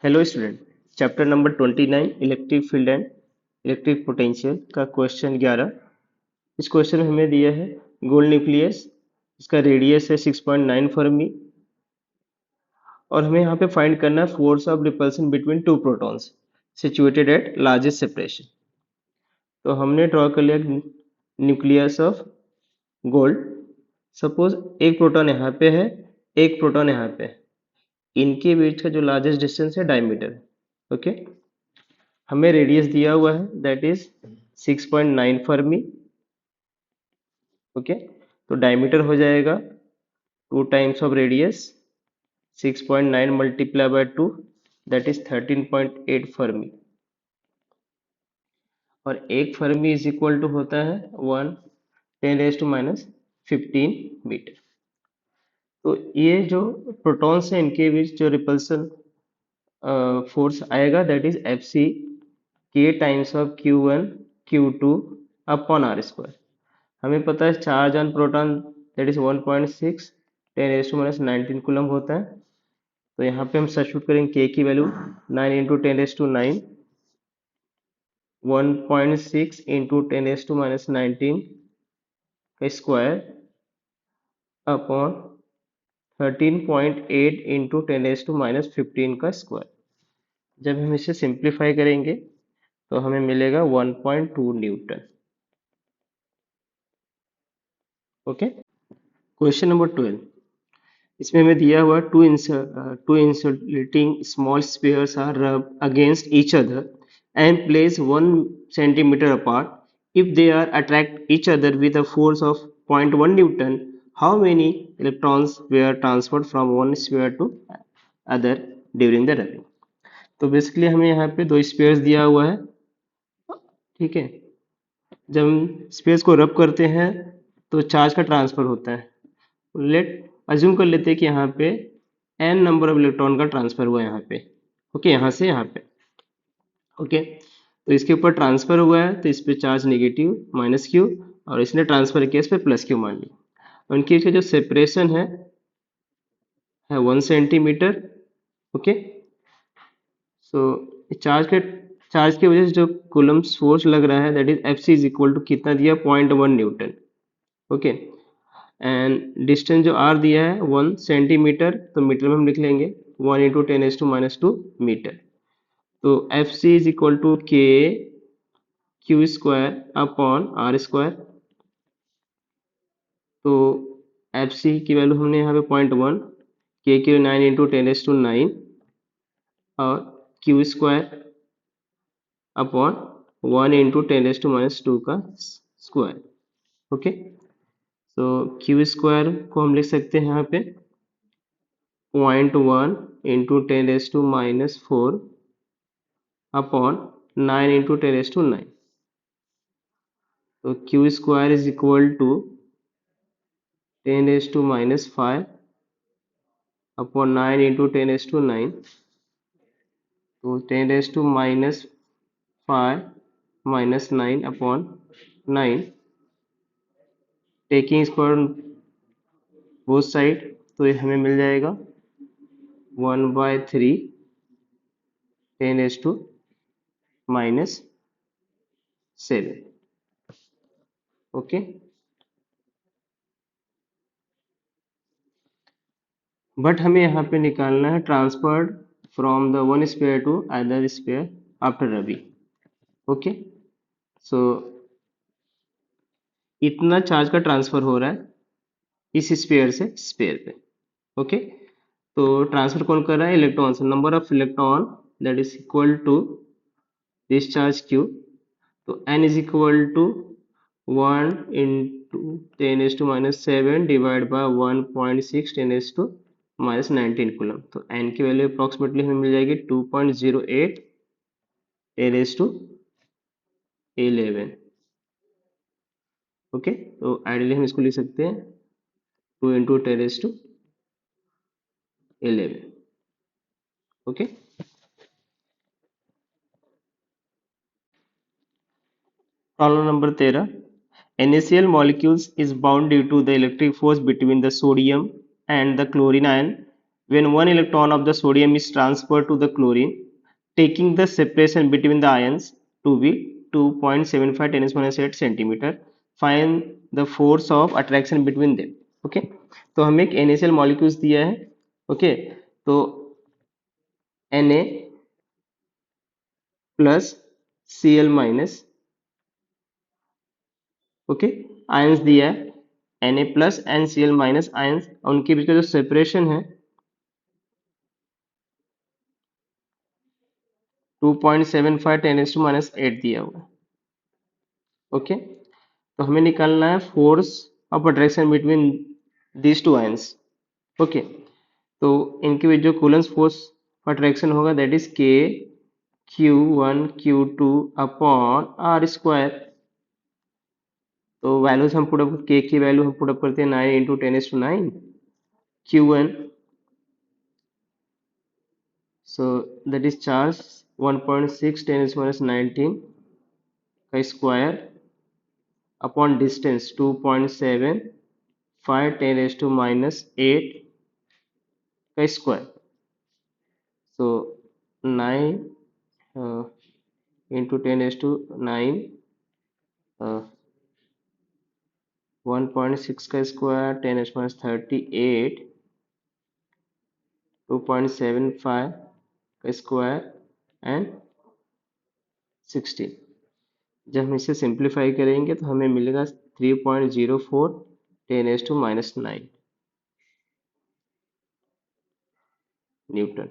Hello student. Chapter number 29 electric field and electric potential का question 11। इस question में हमें दिया है गोल्ड न्यूक्लियस, इसका रेडियस है 6.9 फर्मी और हमें यहाँ पे फाइंड करना है force of repulsion between two protons situated at largest separation. तो हमने ड्रॉ कर लिया न्यूक्लियस ऑफ गोल्ड। सपोज एक प्रोटॉन यहाँ पे है, एक प्रोटॉन यहाँ पे है, इनके बीच का जो लार्जेस्ट डिस्टेंस है डायमीटर है। ओके, हमें रेडियस दिया हुआ है दैट इज 6.9 फर्मी। ओके, तो डायमीटर हो जाएगा 2 times of radius 6.9 multiply by 2 that is 13.8 Fermi. और एक फर्मी इज इक्वल टू होता है 1 10⁻⁻15 मीटर। तो ये जो प्रोटॉन्स हैं इनके बीच जो रिपल्सन फोर्स आएगा that is F C K times of Q1 Q2 upon R square. हमें पता है charge on proton that is 1.6 10⁻⁻19 coulomb होता है। तो यहाँ पे हम सब्स्टिट्यूट करेंगे के की वैल्यू 9 इंटू 10⁻9 1.6 इंटू 10⁻⁻19 का स्क्वायर अपॉन 13.8 इंटू 10⁻⁻15 का स्क्वायर। जब हम इसे सिंप्लीफाई करेंगे तो हमें मिलेगा 1.2 न्यूटन। Okay, question number 12। इसमें हमें दिया हुआ two insulating small spheres are rub against each other and place 1 centimeter apart. If they are attract each other with a force of 0.1 Newton, how many electrons were transferred from one sphere to other during the rubbing? तो basically हमें यहाँ पे दो spheres दिया हुआ है। ठीक है, जब हम स्पेस को रब करते हैं तो चार्ज का ट्रांसफर होता है। लेट अज्यूम कर लेते हैं कि यहाँ पे n नंबर ऑफ इलेक्ट्रॉन का ट्रांसफर हुआ है यहाँ पे। ओके, यहाँ से यहाँ पे। ओके, तो इसके ऊपर ट्रांसफर हुआ है तो इस पे चार्ज नेगेटिव -q और इसने ट्रांसफर किया इस पे +q मान लिया। उनके इसका जो सेपरेशन है 1 सेंटीमीटर। ओके, सो चार्ज की वजह से जो कूलम्ब फोर्स लग रहा है that is F C is equal to कितना दिया 0.1 न्यूटन। ओके, एंड डिस्टेंस जो आर दिया है 1 सेंटीमीटर, तो मीटर में हम लिख लेंगे 1 इंटू 10⁻⁻2 मीटर। तो F C is equal to K Q square upon R square. तो एफ सी की वैल्यू हमने यहाँ पे 0.1, के की 9 इंटू 10⁻9 और क्यू स्क्वायर अपॉन 1 इंटू 10⁻2 का स्क्वायर। ओके, तो क्यू स्क्वायर को हम लिख सकते हैं यहाँ पे 0.1 इंटू 10⁻4 अपॉन 9 इंटू 10⁻9। तो Q square is equal to 10⁻5 upon 9 into 10⁻9। तो 10⁻5 -9 upon 9 taking square both side, तो ये हमें मिल जाएगा 1/3 10⁻7। ओके, बट हमें यहाँ पे निकालना है transferred from the one sphere to other sphere after rubbing. Okay, so इतना चार्ज का ट्रांसफर हो रहा है इस स्पेयर से स्पेयर पे। ओके, तो ट्रांसफर कौन कर रहा है? इलेक्ट्रॉन से। Number of electron that is equal to this charge q। तो n is equal to 1 into 10⁻7 divide by 1.6 10⁻⁻19 coulomb. तो n की वैल्यू अप्रॉक्सीमेटली हमें मिल जाएगी 2.08 10⁻11। ओके, तो आइडियली हम इसको लिख सकते हैं 2 into 10⁻11। Okay, problem number 13। NaCl molecules is bound due to the electric force between the sodium and the chlorine ion when one electron of the sodium is transferred to the chlorine, taking the separation between the ions to be 2.75 10 minus 8 centimeter. Find the force of attraction between them. Okay, तो हमें एक NaCl molecules दिया है. Okay, तो Na plus Cl minus, okay, ions दिया है Na plus and Cl minus ions, उनके बीच का जो सेपरेशन है 2.75 10 माइनस 8 दिया हुआ है. ओके, तो हमें निकालना है force of attraction between these two ions. Okay, तो इनके बीच जो कूलेंस फोर्स ऑफ अट्रैक्शन होगा that is K Q1 Q2 upon R square. तो वैल्यूज हम पुट अप, के की वैल्यू हम पुट अप करते हैं 9 into 10⁹. Q1, so that is charge 1.6 10⁻19 का स्क्वायर अपॉन डिस्टेंस 2.75 10⁻8 का स्क्वायर. So 9 into 10⁹ 1.6 का स्क्वायर 10⁻38 2.75 का स्क्वायर एंड 16. जब हम इसे सिंप्लीफाई करेंगे तो हमें मिलेगा 3.04 10⁻⁹ न्यूटन.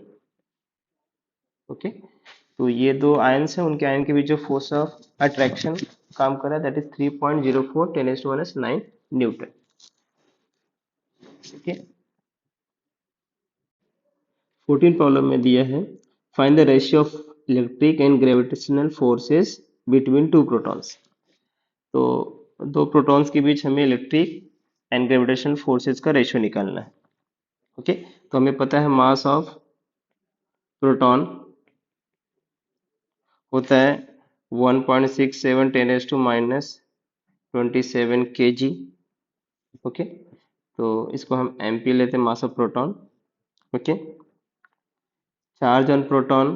ओके, तो ये दो आयंस हैं, उनके आयन के बीच जो फोर्स ऑफ अट्रैक्शन काम कर रहा है दैट इज 3.04 10⁻⁹ न्यूटन. ठीक है, 14 प्रॉब्लम में दिया है find the ratio of electric and gravitational forces between two protons. तो दो प्रोटॉन्स के बीच हमें इलेक्ट्रिक एंड ग्रेविटेशनल फोर्सेस का रेशियो निकालना है. ओके, तो हमें पता है मास ऑफ प्रोटॉन होता है 1.67 10⁻⁻27 kg. ओके, तो इसको हम MP लेते हैं, mass of proton. Okay, charge on proton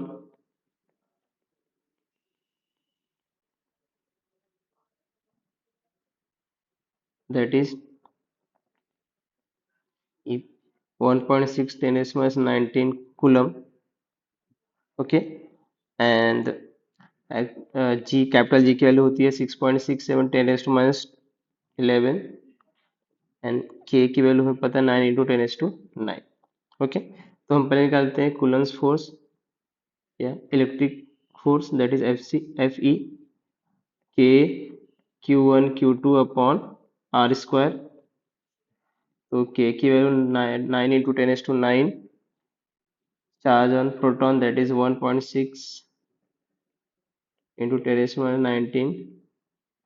that is 1.6 10⁻19 coulomb. Okay, and G, capital G की वैल्यू होती है 6.67 10⁻11 एंड के की वैल्यू हमें पता है 9 इंटू 10⁹ 9. ओके, तो हम पहले निकालते हैं कूलम्स फोर्स या electric force that is FE के Q1 Q2 upon R square. तो के की value 9 into 10⁻9, charge on proton that is 1.6 into 10⁻19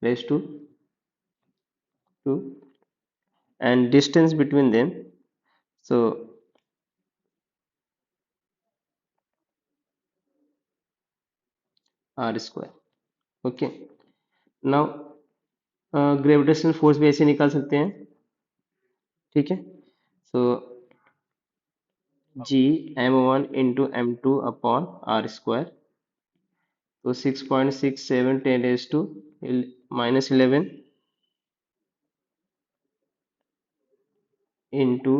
raised to 2, and distance between them, so r square. Okay, now gravitational force भी ऐसे निकाल सकते हैं. ठीक है, so g m1 into m2 upon r square. तो 6.67 10⁻⁻11 इंटू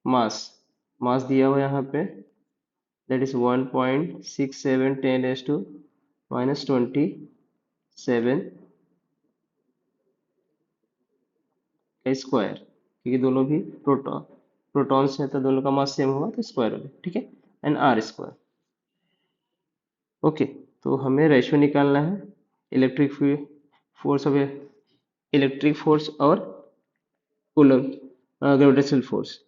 मास, मास दिया हुआ यहाँ पे दैट इज 1.67 10⁻⁻27 का स्क्वायर, क्योंकि दोनों भी प्रोटॉन्स हैं तो दोनों का मास सेम होगा तो स्क्वायर हो गया. ठीक है, एंड आर स्क्वायर. ओके, तो हमें रेशियो निकालना है electric force of electric force और कूलम ग्रेविटेशनल फोर्स.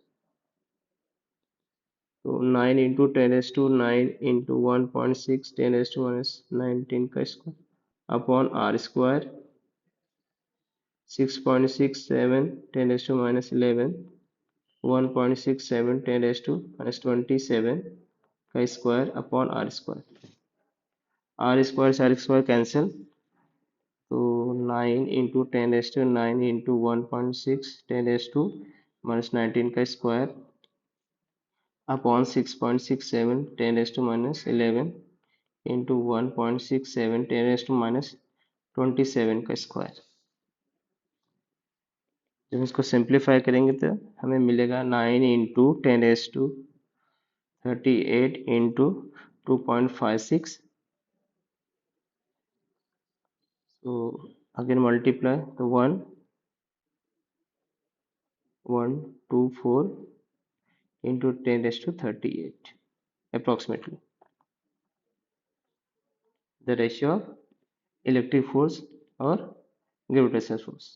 तो 9 इंटू 10⁻9 इंटू 1.6 10⁻⁻19 का स्क्वायर अपॉन आर स्क्वायर 6.67 10⁻⁻11 1.67 10⁻⁻27 का square upon R square. R square से आर स्क्वायर कैंसिल, तो 9 इंटू 10⁻9 इंटू 1.6 10⁻⁻19 का square upon 6.67 10 raised to minus 11 into 1.67 10 raised to minus 27 का square. जब इसको सिंप्लीफाई करेंगे तो हमें मिलेगा 9 into 10 raise to 38 into 2.56। so again multiply the 1124 into 10 raised to 38 approximately the ratio of electric force or gravitational force।